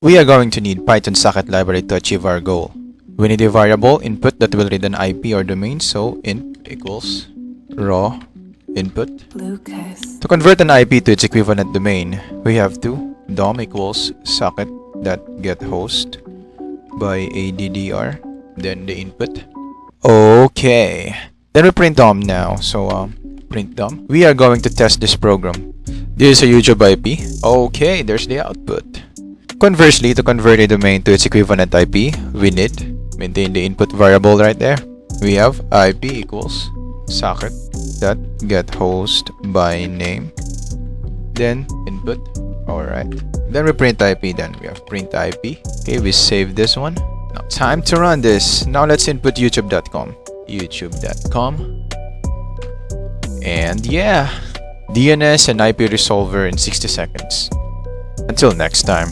We are going to need Python socket library to achieve our goal. We need a variable input that will read an IP or domain, so int equals raw input. To convert an IP to its equivalent domain, we have to dom equals socket.getHost by addr, then the input. Okay, then we print dom now. So print dom. We are going to test this program. This is a YouTube IP. Okay, there's the output. Conversely, to convert a domain to its equivalent IP, we need maintain the input variable right there. We have IP equals socket.getHost by name, then input. Alright, then we print IP. Then we have print IP. Okay, we save this one. Now time to run this. Now let's input youtube.com, and yeah, DNS and IP resolver in 60 seconds. Until next time.